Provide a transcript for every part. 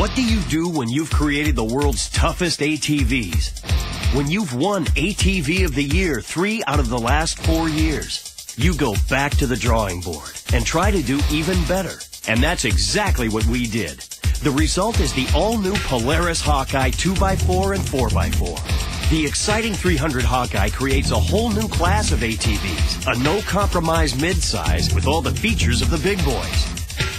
What do you do when you've created the world's toughest ATVs? When you've won ATV of the Year 3 out of the last 4 years? You go back to the drawing board and try to do even better. And that's exactly what we did. The result is the all-new Polaris Hawkeye 2x4 and 4x4. The exciting 300 Hawkeye creates a whole new class of ATVs, a no-compromise midsize with all the features of the big boys.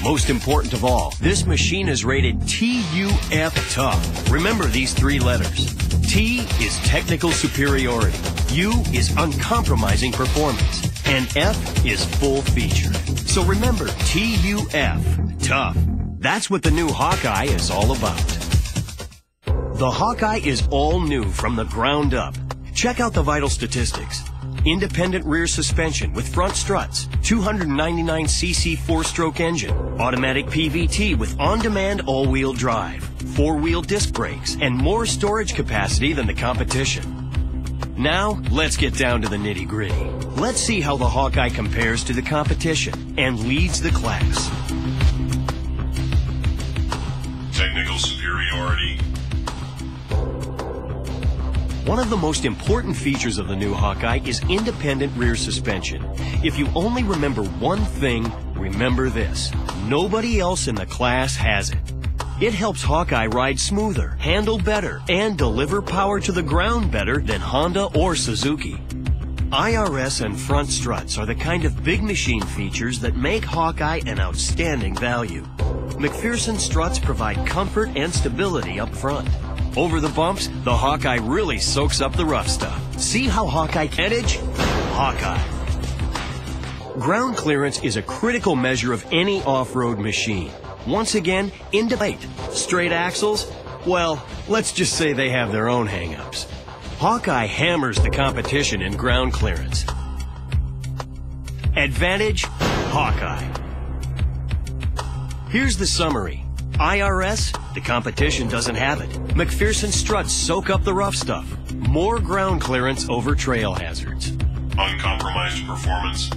Most important of all, this machine is rated TUF Tough. Remember these 3 letters. T is technical superiority, U is uncompromising performance, and F is full featured. So remember TUF Tough. That's what the new Hawkeye is all about. The Hawkeye is all new from the ground up. Check out the vital statistics. Independent rear suspension with front struts, 299cc 4-stroke engine, automatic PVT with on-demand all-wheel drive, 4-wheel disc brakes, and more storage capacity than the competition. Now, let's get down to the nitty-gritty. Let's see how the Hawkeye compares to the competition and leads the class. Technical superiority. One of the most important features of the new Hawkeye is independent rear suspension. If you only remember one thing, remember this. Nobody else in the class has it. It helps Hawkeye ride smoother, handle better, and deliver power to the ground better than Honda or Suzuki. IRS and front struts are the kind of big machine features that make Hawkeye an outstanding value. McPherson struts provide comfort and stability up front. Over the bumps, the Hawkeye really soaks up the rough stuff. See how Hawkeye can edge? Hawkeye. Ground clearance is a critical measure of any off-road machine. Once again, independent. Straight axles? Well, let's just say they have their own hang-ups. Hawkeye hammers the competition in ground clearance. Advantage? Hawkeye. Here's the summary. IRS, the competition doesn't have it. McPherson struts soak up the rough stuff. More ground clearance over trail hazards. Uncompromised performance.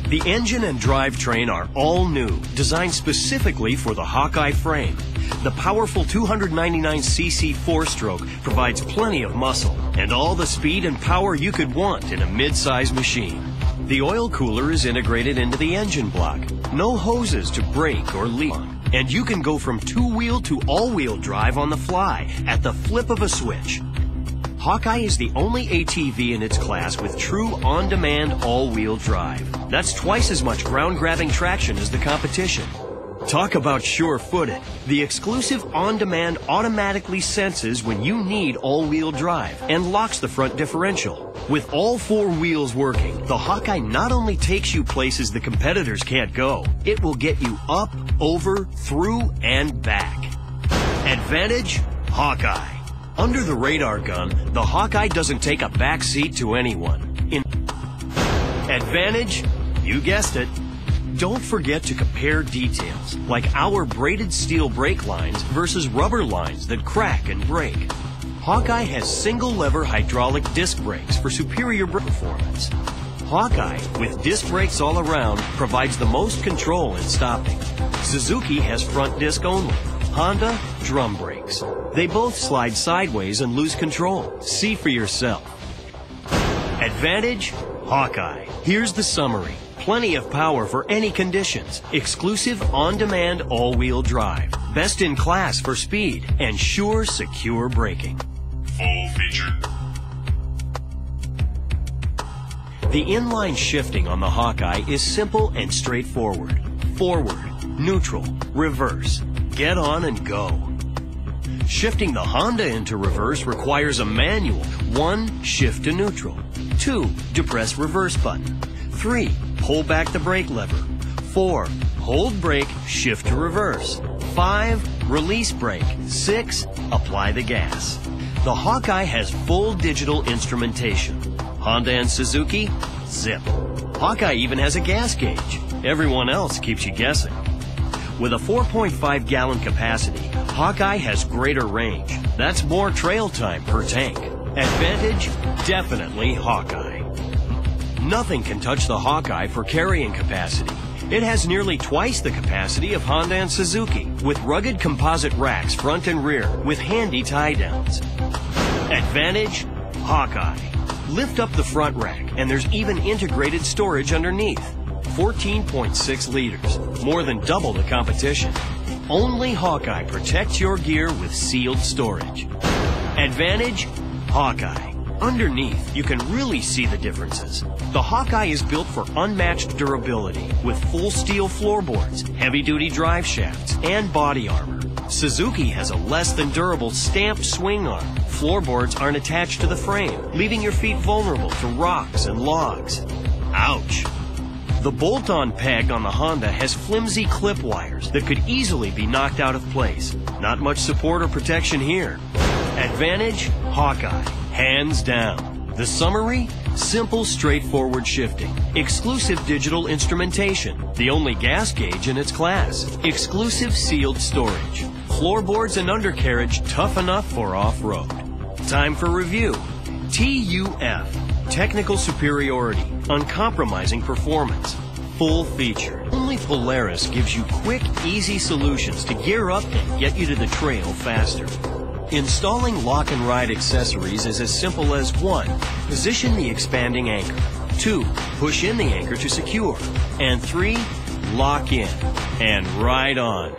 The engine and drivetrain are all new, designed specifically for the Hawkeye frame. The powerful 299cc 4-stroke provides plenty of muscle and all the speed and power you could want in a mid-size machine. The oil cooler is integrated into the engine block. No hoses to brake or leak. And you can go from 2-wheel to all-wheel drive on the fly at the flip of a switch. Hawkeye is the only ATV in its class with true on-demand all-wheel drive. That's twice as much ground-grabbing traction as the competition. Talk about sure-footed. The exclusive on-demand automatically senses when you need all-wheel drive and locks the front differential. With all 4 wheels working, the Hawkeye not only takes you places the competitors can't go, it will get you up, over, through, and back. Advantage? Hawkeye. Under the radar gun, the Hawkeye doesn't take a back seat to anyone. Advantage? You guessed it. Don't forget to compare details, like our braided steel brake lines versus rubber lines that crack and break. Hawkeye has single-lever hydraulic disc brakes for superior brake performance. Hawkeye, with disc brakes all around, provides the most control in stopping. Suzuki has front disc only. Honda, drum brakes. They both slide sideways and lose control. See for yourself. Advantage? Hawkeye. Here's the summary. Plenty of power for any conditions. Exclusive on-demand all-wheel drive. Best in class for speed and sure, secure braking. Full featured. The inline shifting on the Hawkeye is simple and straightforward. Forward, neutral, reverse. Get on and go. Shifting the Honda into reverse requires a manual. 1. Shift to neutral. 2. Depress reverse button. 3. Pull back the brake lever. 4. Hold brake, shift to reverse. 5. Release brake. 6. Apply the gas. The Hawkeye has full digital instrumentation. Honda and Suzuki? Zip. Hawkeye even has a gas gauge. Everyone else keeps you guessing. With a 4.5-gallon capacity, Hawkeye has greater range. That's more trail time per tank. Advantage? Definitely Hawkeye. Nothing can touch the Hawkeye for carrying capacity. It has nearly twice the capacity of Honda and Suzuki, with rugged composite racks front and rear with handy tie-downs. Advantage: Hawkeye. Lift up the front rack, and there's even integrated storage underneath. 14.6 liters, more than double the competition. Only Hawkeye protects your gear with sealed storage. Advantage: Hawkeye. Underneath, you can really see the differences. The Hawkeye is built for unmatched durability with full steel floorboards, heavy-duty drive shafts, and body armor. Suzuki has a less than durable stamped swing arm. Floorboards aren't attached to the frame, leaving your feet vulnerable to rocks and logs. Ouch! The bolt-on peg on the Honda has flimsy clip wires that could easily be knocked out of place. Not much support or protection here. Advantage: Hawkeye. Hands down. The summary? Simple, straightforward shifting. Exclusive digital instrumentation. The only gas gauge in its class. Exclusive sealed storage. Floorboards and undercarriage tough enough for off-road. Time for review. TUF. Technical superiority. Uncompromising performance. Full feature. Only Polaris gives you quick, easy solutions to gear up and get you to the trail faster. Installing lock and ride accessories is as simple as 1. Position the expanding anchor. 2. Push in the anchor to secure. And 3. Lock in. And ride on.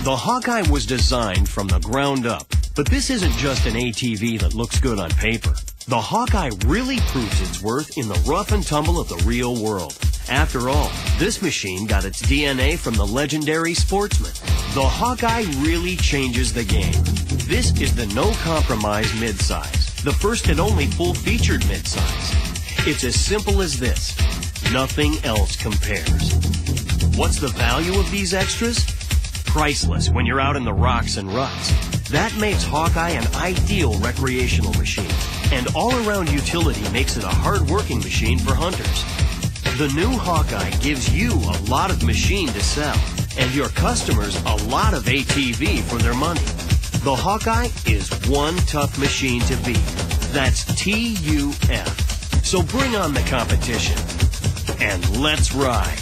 The Hawkeye was designed from the ground up, but this isn't just an ATV that looks good on paper. The Hawkeye really proves its worth in the rough and tumble of the real world. After all, this machine got its DNA from the legendary Sportsman. The Hawkeye really changes the game. This is the no-compromise midsize, the first and only full-featured midsize. It's as simple as this. Nothing else compares. What's the value of these extras? Priceless when you're out in the rocks and ruts. That makes Hawkeye an ideal recreational machine, and all-around utility makes it a hard-working machine for hunters. The new Hawkeye gives you a lot of machine to sell, and your customers a lot of ATV for their money. The Hawkeye is one tough machine to beat. That's TUF. So bring on the competition, and let's ride.